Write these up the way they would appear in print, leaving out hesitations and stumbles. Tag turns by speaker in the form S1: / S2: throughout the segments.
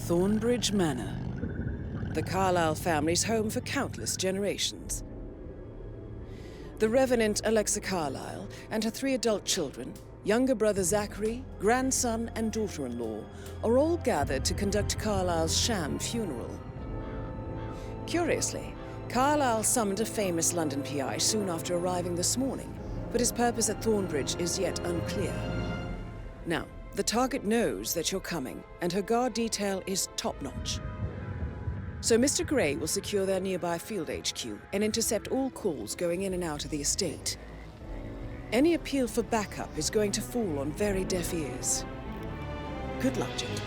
S1: Thornbridge Manor. The Carlisle family's home for countless generations. The Revenant Alexa Carlisle and her 3 adult children, younger brother Zachary, grandson and daughter-in-law, are all gathered to conduct Carlisle's sham funeral. Curiously, Carlisle summoned a famous London PI soon after arriving this morning, but his purpose at Thornbridge is yet unclear. Now, the target knows that you're coming, and her guard detail is top-notch. So Mr. Gray will secure their nearby field HQ and intercept all calls going in and out of the estate. Any appeal for backup is going to fall on very deaf ears. Good luck, gentlemen.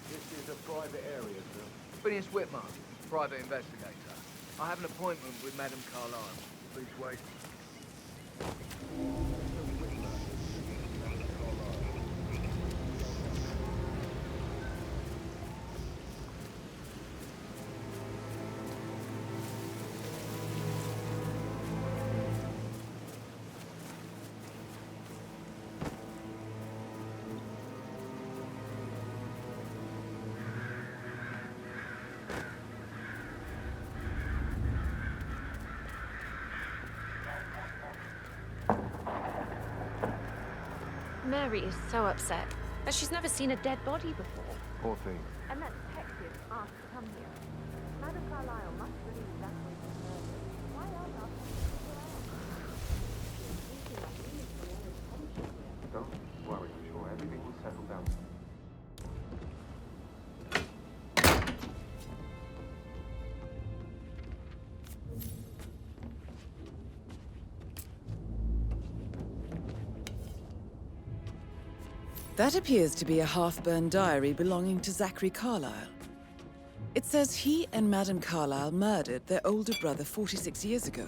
S2: This is a private area, sir.
S3: Phineas Whitmer, private investigator. I have an appointment with Madam Carlisle. Please wait.
S4: Mary is so upset, as she's never seen a dead body before.
S2: Poor thing.
S4: And that detective asked to come here. Madam Carlisle must believe that was murder. Why are not
S2: Don't worry, I'm sure everything will settle down.
S1: That appears to be a half-burned diary belonging to Zachary Carlisle. It says he and Madam Carlisle murdered their older brother 46 years ago,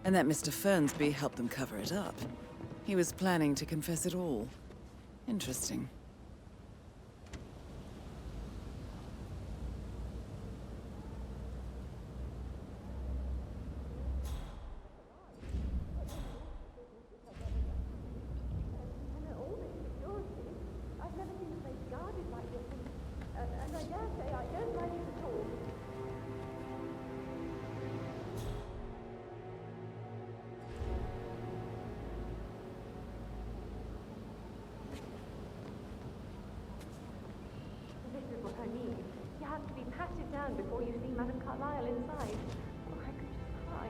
S1: and that Mr. Fernsby helped them cover it up. He was planning to confess it all. Interesting.
S4: Sit down before you see Madam Carlisle inside. Oh, I could just cry.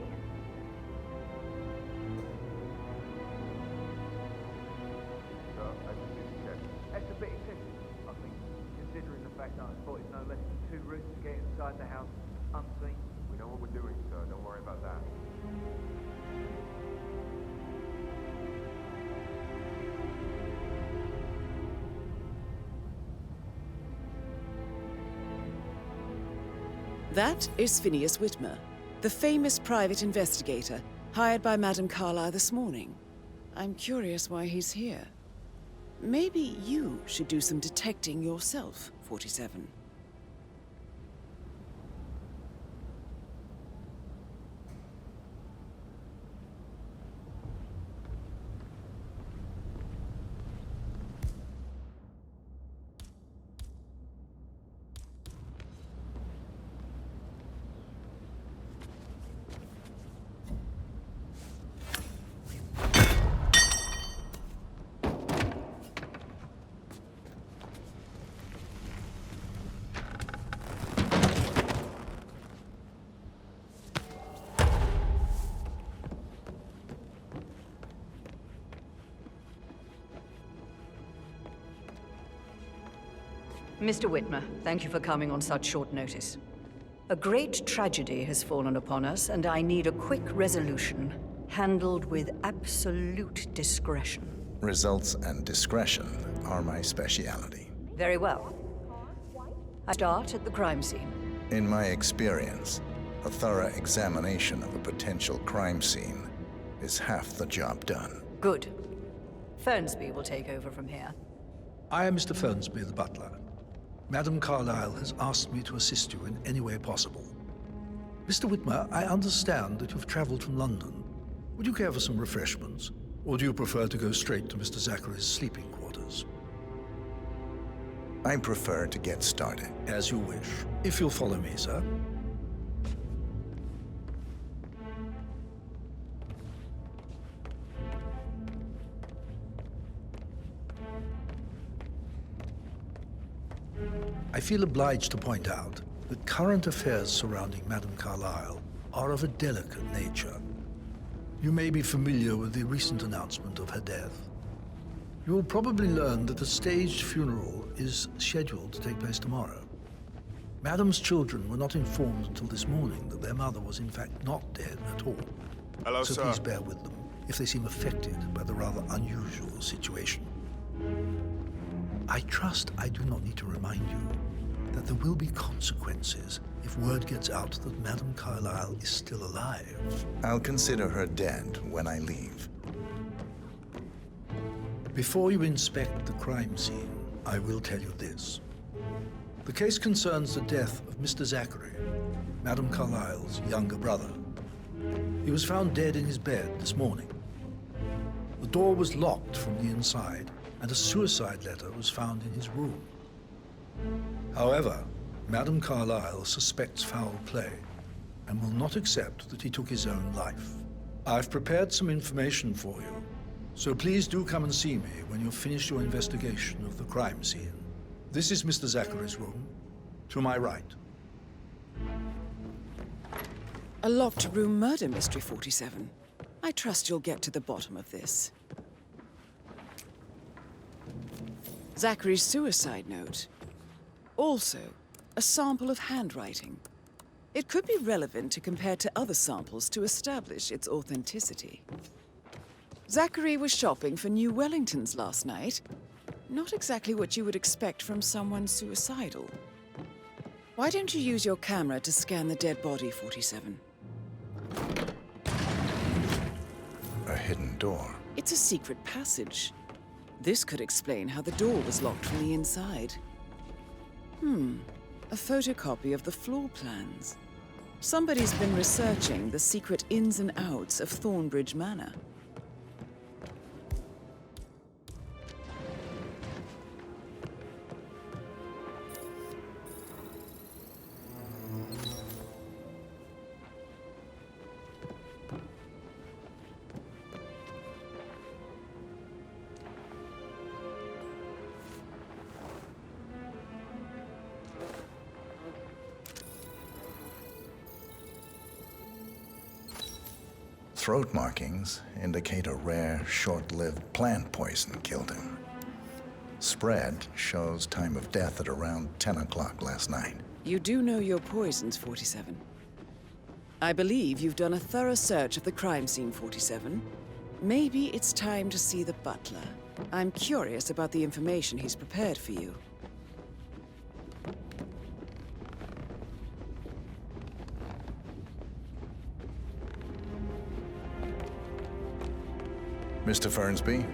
S2: So, I can just check.
S3: That's a bit excessive, I think, considering the fact that I spotted no less than 2 routes to get inside the house unseen.
S2: We know what we're doing, sir. Don't worry about that.
S1: That is Phineas Whitmer, the famous private investigator hired by Madam Carlisle this morning. I'm curious why he's here. Maybe you should do some detecting yourself, 47.
S5: Mr. Whitmer, thank you for coming on such short notice. A great tragedy has fallen upon us, and I need a quick resolution, handled with absolute discretion.
S6: Results and discretion are my speciality.
S5: Very well. I start at the crime scene.
S6: In my experience, a thorough examination of a potential crime scene is half the job done.
S5: Good. Fernsby will take over from here.
S7: I am Mr. Fernsby, the butler. Madame Carlisle has asked me to assist you in any way possible. Mr. Whitmer, I understand that you've traveled from London. Would you care for some refreshments? Or do you prefer to go straight to Mr. Zachary's sleeping quarters?
S6: I prefer to get started.
S7: As you wish. If you'll follow me, sir. I feel obliged to point out that current affairs surrounding Madame Carlisle are of a delicate nature. You may be familiar with the recent announcement of her death. You will probably learn that a staged funeral is scheduled to take place tomorrow. Madame's children were not informed until this morning that their mother was in fact not dead at all.
S2: Hello,
S7: so
S2: sir.
S7: please bear with them if they seem affected by the rather unusual situation. I trust I do not need to remind you that there will be consequences if word gets out that Madame Carlisle is still alive.
S6: I'll consider her dead when I leave.
S7: Before you inspect the crime scene, I will tell you this. The case concerns the death of Mr. Zachary, Madame Carlisle's younger brother. He was found dead in his bed this morning. The door was locked from the inside, and a suicide letter was found in his room. However, Madame Carlisle suspects foul play and will not accept that he took his own life. I've prepared some information for you, so please do come and see me when you've finished your investigation of the crime scene. This is Mr. Zachary's room, to my right.
S1: A locked room murder mystery, 47. I trust you'll get to the bottom of this. Zachary's suicide note. Also, a sample of handwriting. It could be relevant to compare to other samples to establish its authenticity. Zachary was shopping for new Wellingtons last night. Not exactly what you would expect from someone suicidal. Why don't you use your camera to scan the dead body, 47?
S6: A hidden door.
S1: It's a secret passage. This could explain how the door was locked from the inside. A photocopy of the floor plans. Somebody's been researching the secret ins and outs of Thornbridge Manor.
S6: Throat markings indicate a rare, short-lived plant poison killed him. Spread shows time of death at around 10 o'clock last night.
S1: You do know your poisons, 47. I believe you've done a thorough search of the crime scene, 47. Maybe it's time to see the butler. I'm curious about the information he's prepared for you.
S6: Mr. Fernsby,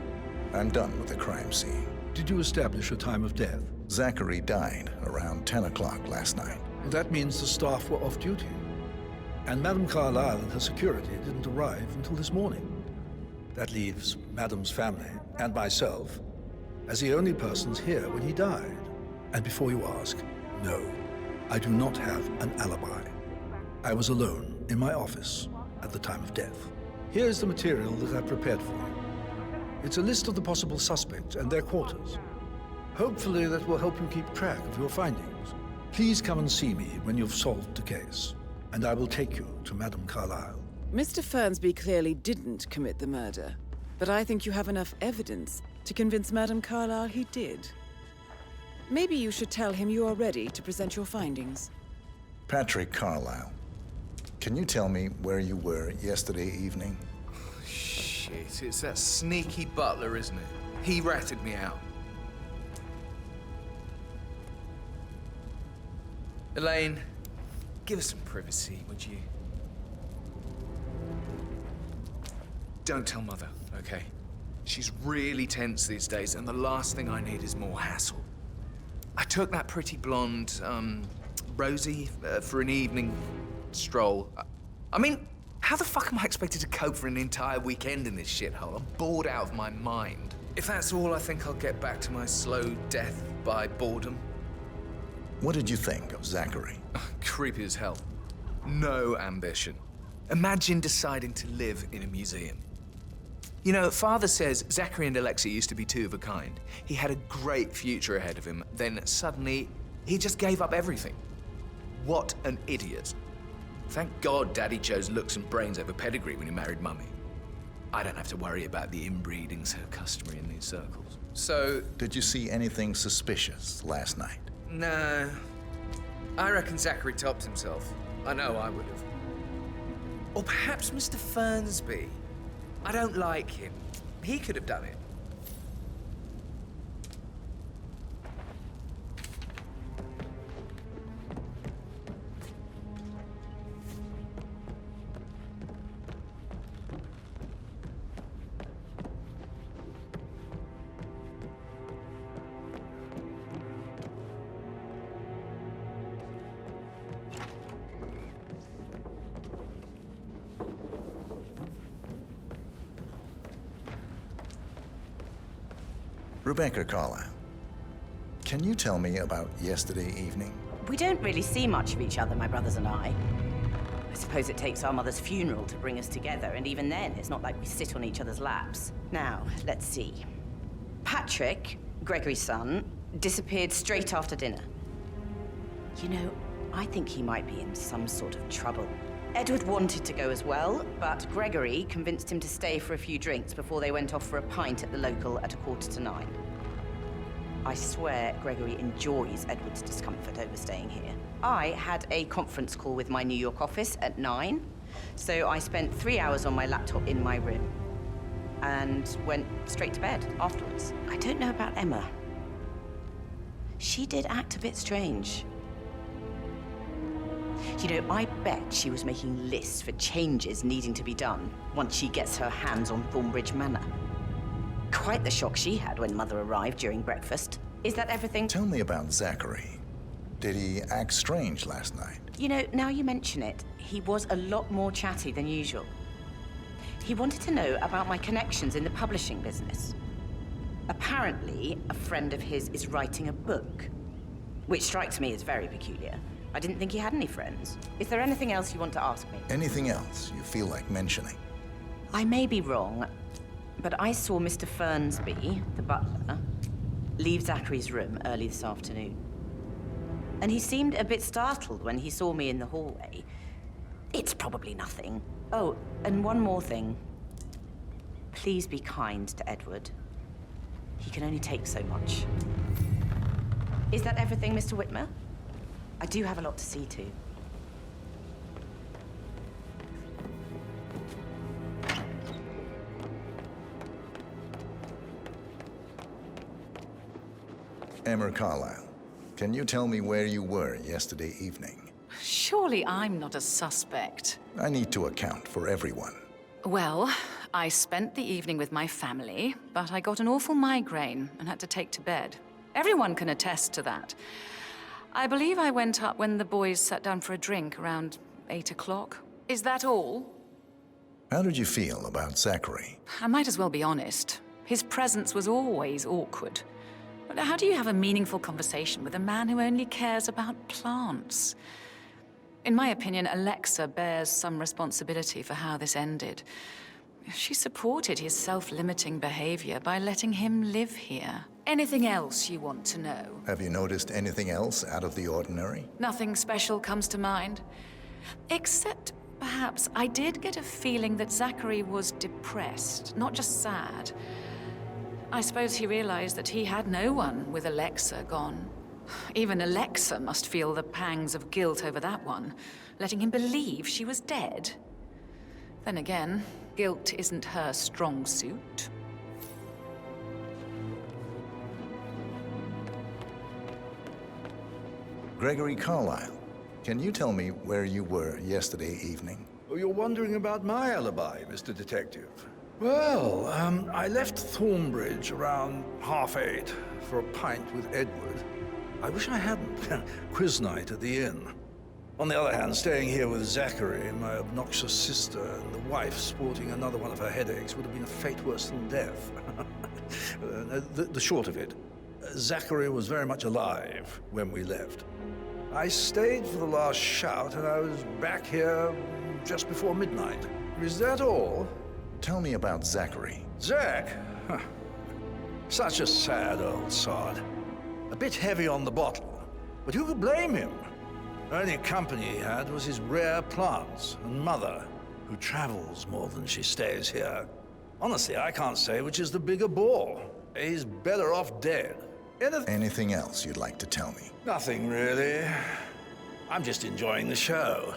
S6: I'm done with the crime scene.
S7: Did you establish a time of death?
S6: Zachary died around 10 o'clock last night.
S7: Well, that means the staff were off duty. And Madame Carlisle and her security didn't arrive until this morning. That leaves Madame's family and myself as the only persons here when he died. And before you ask, no, I do not have an alibi. I was alone in my office at the time of death. Here's the material that I prepared for you. It's a list of the possible suspects and their quarters. Hopefully that will help you keep track of your findings. Please come and see me when you've solved the case, and I will take you to Madame Carlisle.
S1: Mr. Fernsby clearly didn't commit the murder, but I think you have enough evidence to convince Madame Carlisle he did. Maybe you should tell him you are ready to present your findings.
S6: Patrick Carlisle, can you tell me where you were yesterday evening?
S8: Shit, it's that sneaky butler, isn't it? He ratted me out. Elaine, give us some privacy, would you? Don't tell Mother, okay? She's really tense these days, and the last thing I need is more hassle. I took that pretty blonde, Rosie, for an evening stroll. I mean, how the fuck am I expected to cope for an entire weekend in this shithole? I'm bored out of my mind. If that's all, I think I'll get back to my slow death by boredom.
S6: What did you think of Zachary?
S8: Creepy as hell. No ambition. Imagine deciding to live in a museum. You know, Father says Zachary and Alexa used to be two of a kind. He had a great future ahead of him, then suddenly, he just gave up everything. What an idiot. Thank God Daddy chose looks and brains over pedigree when he married Mummy. I don't have to worry about the inbreeding so customary in these circles. So...
S6: Did you see anything suspicious last night?
S8: No. I reckon Zachary topped himself. I know I would have. Or perhaps Mr. Fernsby. I don't like him. He could have done it.
S6: Rebecca Carlisle, can you tell me about yesterday evening?
S9: We don't really see much of each other, my brothers and I. I suppose it takes our mother's funeral to bring us together, and even then, it's not like we sit on each other's laps. Now, let's see. Patrick, Gregory's son, disappeared straight after dinner. You know, I think he might be in some sort of trouble. Edward wanted to go as well, but Gregory convinced him to stay for a few drinks before they went off for a pint at the local at 8:45. I swear Gregory enjoys Edward's discomfort over staying here. I had a conference call with my New York office at 9, so I spent 3 hours on my laptop in my room and went straight to bed afterwards. I don't know about Emma. She did act a bit strange. You know, I bet she was making lists for changes needing to be done once she gets her hands on Thornbridge Manor. Quite the shock she had when Mother arrived during breakfast. Is that everything?
S6: Tell me about Zachary. Did he act strange last night?
S9: You know, now you mention it, he was a lot more chatty than usual. He wanted to know about my connections in the publishing business. Apparently, a friend of his is writing a book, which strikes me as very peculiar. I didn't think he had any friends. Is there anything else you want to ask me?
S6: Anything else you feel like mentioning?
S9: I may be wrong, but I saw Mr. Fernsby, the butler, leave Zachary's room early this afternoon. And he seemed a bit startled when he saw me in the hallway. It's probably nothing. Oh, and one more thing. Please be kind to Edward. He can only take so much. Is that everything, Mr. Whitmer? I do have a lot to see to.
S6: Emma Carlisle, can you tell me where you were yesterday evening?
S10: Surely I'm not a suspect.
S6: I need to account for everyone.
S10: Well, I spent the evening with my family, but I got an awful migraine and had to take to bed. Everyone can attest to that. I believe I went up when the boys sat down for a drink around 8 o'clock. Is that all?
S6: How did you feel about Zachary?
S10: I might as well be honest. His presence was always awkward. But how do you have a meaningful conversation with a man who only cares about plants? In my opinion, Alexa bears some responsibility for how this ended. She supported his self-limiting behavior by letting him live here. Anything else you want to know?
S6: Have you noticed anything else out of the ordinary?
S10: Nothing special comes to mind. Except, perhaps, I did get a feeling that Zachary was depressed, not just sad. I suppose he realized that he had no one with Alexa gone. Even Alexa must feel the pangs of guilt over that one, letting him believe she was dead. Then again, guilt isn't her strong suit.
S6: Gregory Carlisle, can you tell me where you were yesterday evening?
S7: Oh, you're wondering about my alibi, Mr. Detective. Well, I left Thornbridge around 8:30 for a pint with Edward. I wish I hadn't. Quiz night at the inn. On the other hand, staying here with Zachary, my obnoxious sister, and the wife sporting another one of her headaches would have been a fate worse than death. The short of it, Zachary was very much alive when we left. I stayed for the last shout, and I was back here just before midnight. Is that all?
S6: Tell me about Zachary.
S7: Zach? Huh. Such a sad old sod. A bit heavy on the bottle, but who could blame him? The only company he had was his rare plants and mother, who travels more than she stays here. Honestly, I can't say which is the bigger bore. He's better off dead.
S6: Anything else you'd like to tell me?
S7: Nothing, really. I'm just enjoying the show.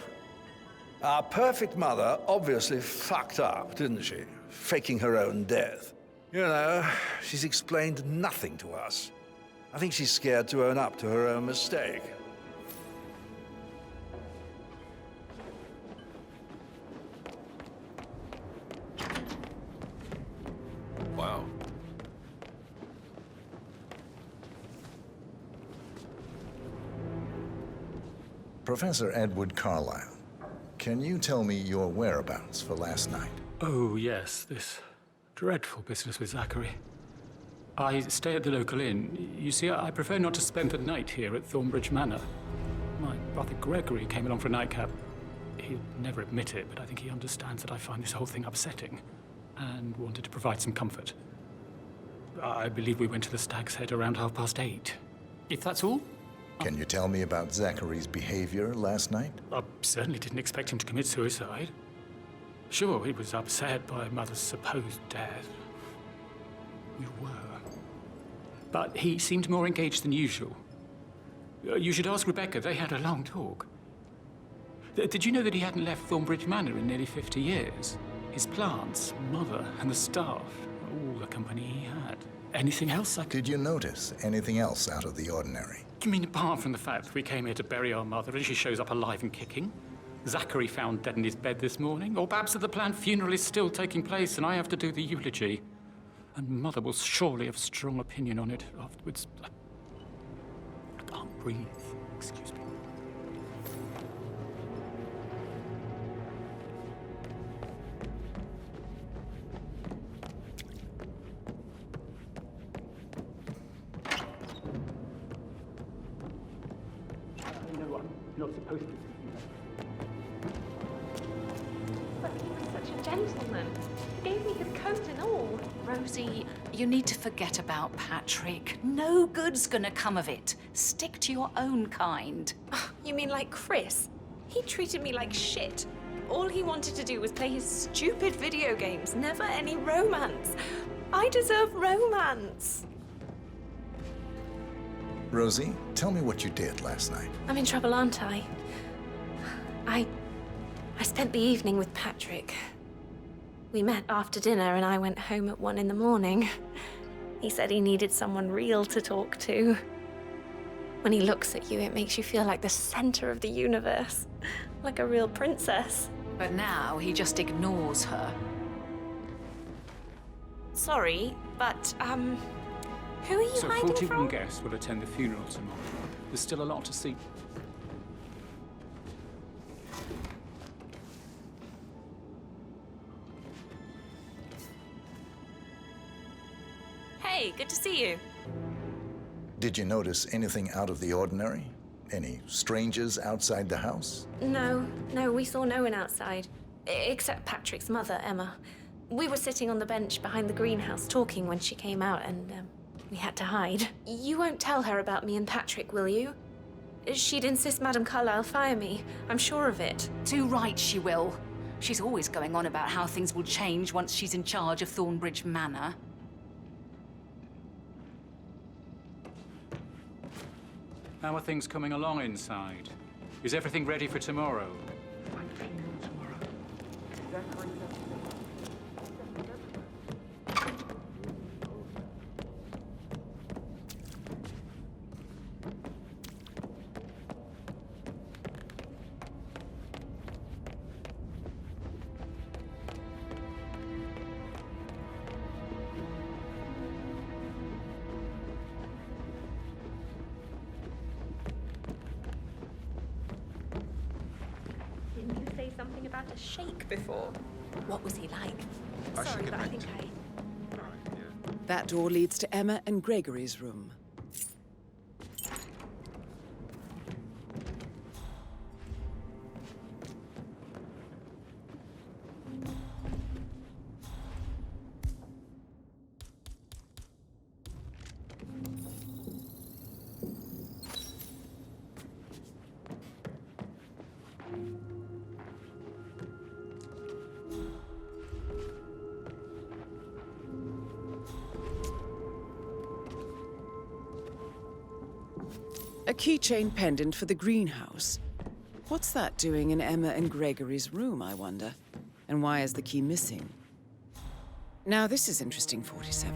S7: Our perfect mother obviously fucked up, didn't she? Faking her own death. You know, she's explained nothing to us. I think she's scared to own up to her own mistake.
S8: Wow.
S6: Professor Edward Carlisle, can you tell me your whereabouts for last night?
S11: Oh, yes, this dreadful business with Zachary. I stay at the local inn. You see, I prefer not to spend the night here at Thornbridge Manor. My brother Gregory came along for a nightcap. He'd never admit it, but I think he understands that I find this whole thing upsetting and wanted to provide some comfort. I believe we went to the Stag's Head around 8:30. If that's all?
S6: Can you tell me about Zachary's behavior last night?
S11: I certainly didn't expect him to commit suicide. Sure, he was upset by Mother's supposed death. We were. But he seemed more engaged than usual. You should ask Rebecca. They had a long talk. Did you know that he hadn't left Thornbridge Manor in nearly 50 years? His plants, Mother, and the staff, all the company he had. Anything else I could...
S6: Did you notice anything else out of the ordinary?
S11: You mean apart from the fact that we came here to bury our mother and she shows up alive and kicking? Zachary found dead in his bed this morning? Or perhaps that the planned funeral is still taking place and I have to do the eulogy? And Mother will surely have a strong opinion on it afterwards. I can't breathe. Excuse me. No, I'm not supposed to.
S4: But he was such a gentleman. He gave me his coat and all.
S10: Rosie, you need to forget about Patrick. No good's gonna come of it. Stick to your own kind.
S4: You mean like Chris? He treated me like shit. All he wanted to do was play his stupid video games, never any romance. I deserve romance.
S6: Rosie, tell me what you did last night.
S4: I'm in trouble, aren't I? I spent the evening with Patrick. We met after dinner and I went home at 1 in the morning. He said he needed someone real to talk to. When he looks at you, it makes you feel like the center of the universe. Like a real princess.
S10: But now he just ignores her.
S4: Sorry, but, who are you
S11: So
S4: hiding
S11: 41
S4: from?
S11: guests will attend the funeral tomorrow. There's still a lot to see.
S4: Hey, good to see you.
S6: Did you notice anything out of the ordinary? Any strangers outside the house?
S4: No, we saw no one outside. Except Patrick's mother, Emma. We were sitting on the bench behind the greenhouse talking when she came out and, we had to hide. You won't tell her about me and Patrick, will you? She'd insist Madame Carlisle fire me. I'm sure of it.
S10: Too right she will. She's always going on about how things will change once she's in charge of Thornbridge Manor.
S11: How are things coming along inside? Is everything ready for tomorrow?
S4: about a shake before. What was he like?
S8: I
S4: Sorry,
S8: should
S4: but I
S8: admit.
S4: think I...
S1: That door leads to Emma and Gregory's room. A keychain pendant for the greenhouse. What's that doing in Emma and Gregory's room, I wonder? And why is the key missing? Now this is interesting, 47.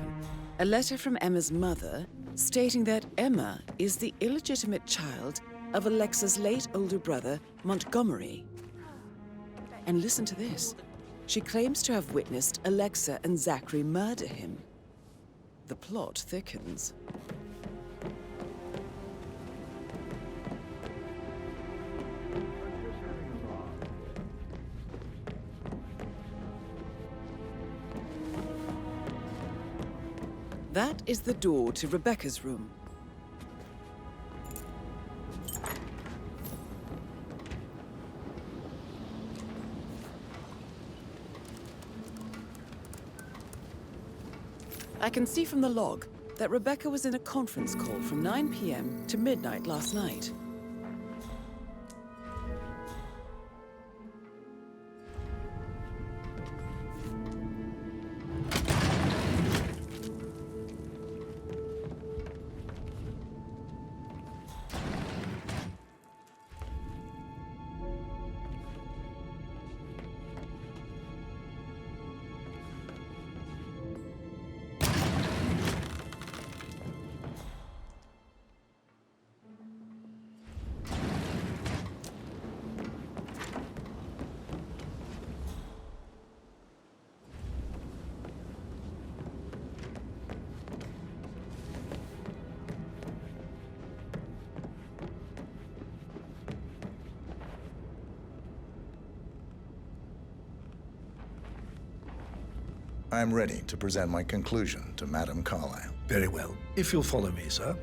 S1: A letter from Emma's mother stating that Emma is the illegitimate child of Alexa's late older brother, Montgomery. And listen to this. She claims to have witnessed Alexa and Zachary murder him. The plot thickens. That is the door to Rebecca's room. I can see from the log that Rebecca was in a conference call from 9 p.m. to midnight last night.
S6: I'm ready to present my conclusion to Madame Carlisle.
S7: Very well. If you'll follow me, sir.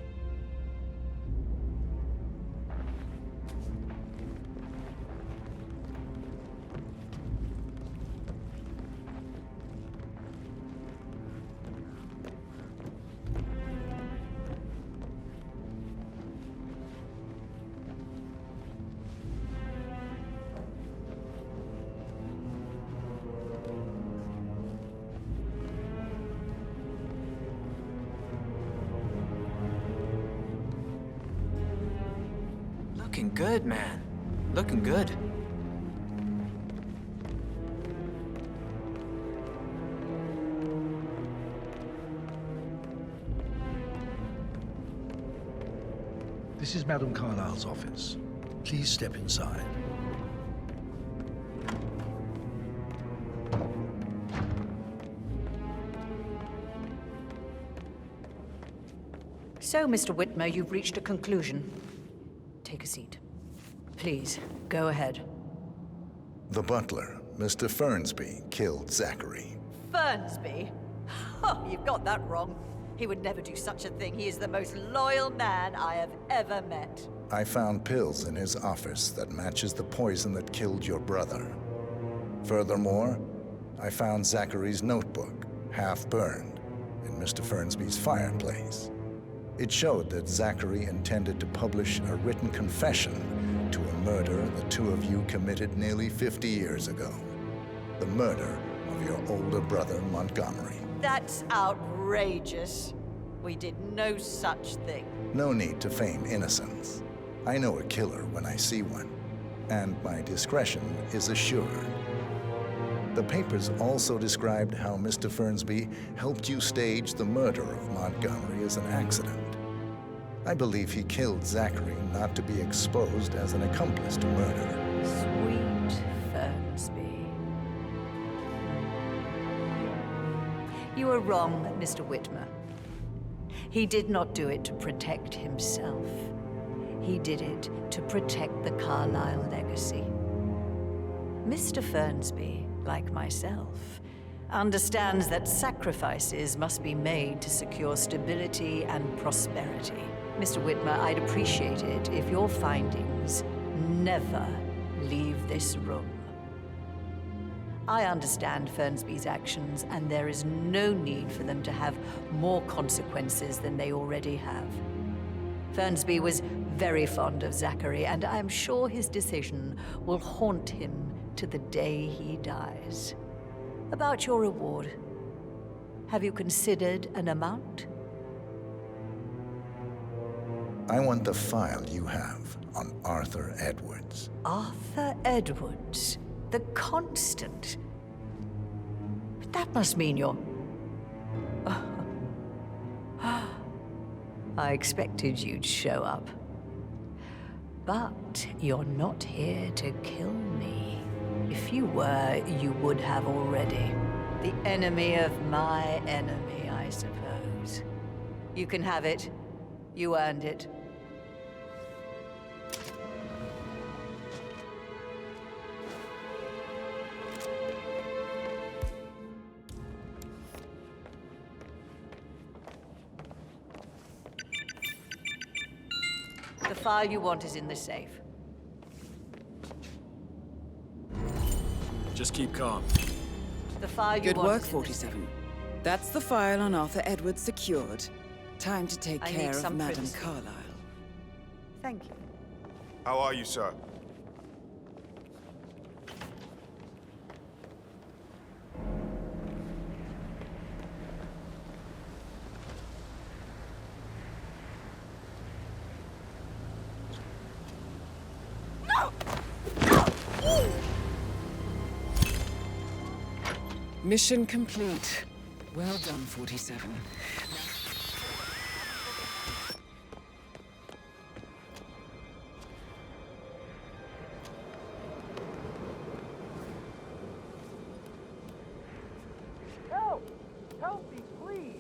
S8: Looking good, man. Looking good.
S7: This is Madame Carlisle's office. Please step inside.
S5: So, Mr. Whitmer, you've reached a conclusion. Take a seat. Please, go ahead.
S6: The butler, Mr. Fernsby, killed Zachary.
S5: Fernsby? Oh, you've got that wrong. He would never do such a thing. He is the most loyal man I have ever met.
S6: I found pills in his office that matches the poison that killed your brother. Furthermore, I found Zachary's notebook, half burned, in Mr. Fernsby's fireplace. It showed that Zachary intended to publish a written confession to a murder the two of you committed nearly 50 years ago. The murder of your older brother, Montgomery.
S5: That's outrageous. We did no such thing.
S6: No need to feign innocence. I know a killer when I see one, and my discretion is assured. The papers also described how Mr. Fernsby helped you stage the murder of Montgomery as an accident. I believe he killed Zachary not to be exposed as an accomplice to murder.
S5: Sweet Fernsby. You are wrong, Mr. Whitmer. He did not do it to protect himself. He did it to protect the Carlisle legacy. Mr. Fernsby, like myself, understands that sacrifices must be made to secure stability and prosperity. Mr. Whitmer, I'd appreciate it if your findings never leave this room. I understand Fernsby's actions, and there is no need for them to have more consequences than they already have. Fernsby was very fond of Zachary, and I'm sure his decision will haunt him to the day he dies. About your reward, have you considered an amount?
S6: I want the file you have on Arthur Edwards.
S5: Arthur Edwards, the Constant. But that must mean you're... I expected you'd show up. But you're not here to kill me. If you were, you would have already. The enemy of my enemy, I suppose. You can have it. You earned it. The file you want is in the safe.
S12: Just keep calm.
S5: The file you
S1: Good
S5: want
S1: work,
S5: is in
S1: 47. That's the file on Arthur Edwards secured. Time to take
S5: I need
S1: care of
S5: some
S1: Madame
S5: privacy.
S1: Carlisle.
S5: Thank you.
S2: How are you, sir?
S1: Mission complete. Well done, 47.
S3: Help! Help me, please!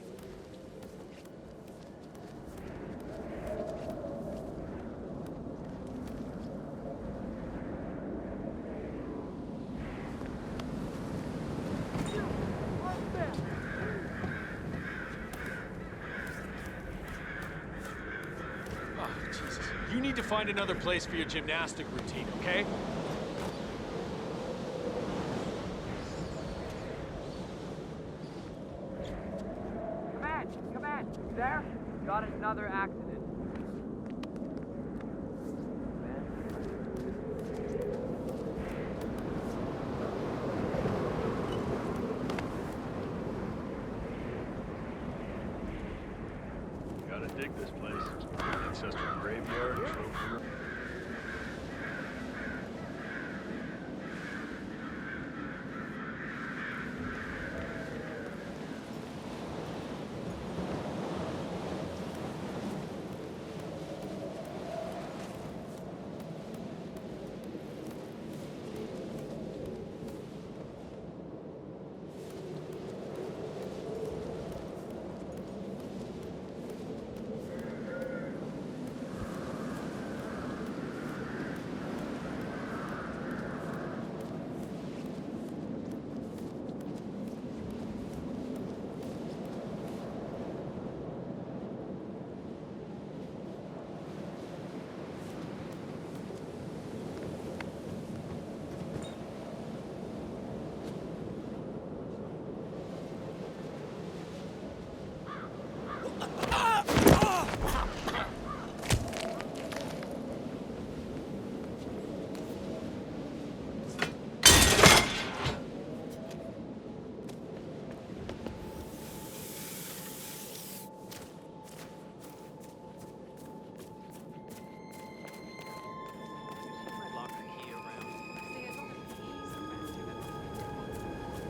S12: Oh, Jesus. You need to find another place for your gymnastic routine, okay?
S3: Command! You there? Got another accident.
S12: Gotta dig this place. Ancestral graveyard, trophy room.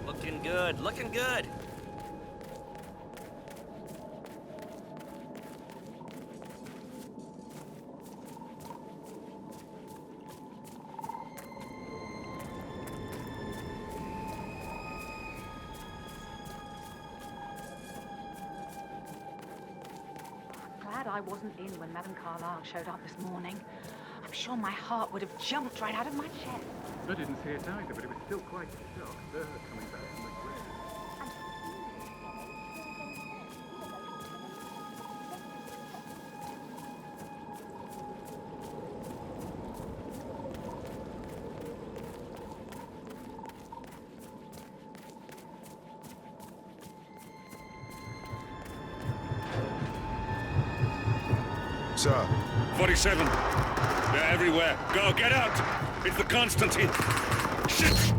S13: Looking good, looking good.
S10: Glad I wasn't in when Madame Carlisle showed up this morning. I
S14: I'm sure my heart would have jumped right out of my chest.
S15: I didn't see it either, but it was still quite a shock. Her coming back from the grave.
S2: Sir.
S16: 47. They're everywhere. Go, get out! It's the Constantine. Shit!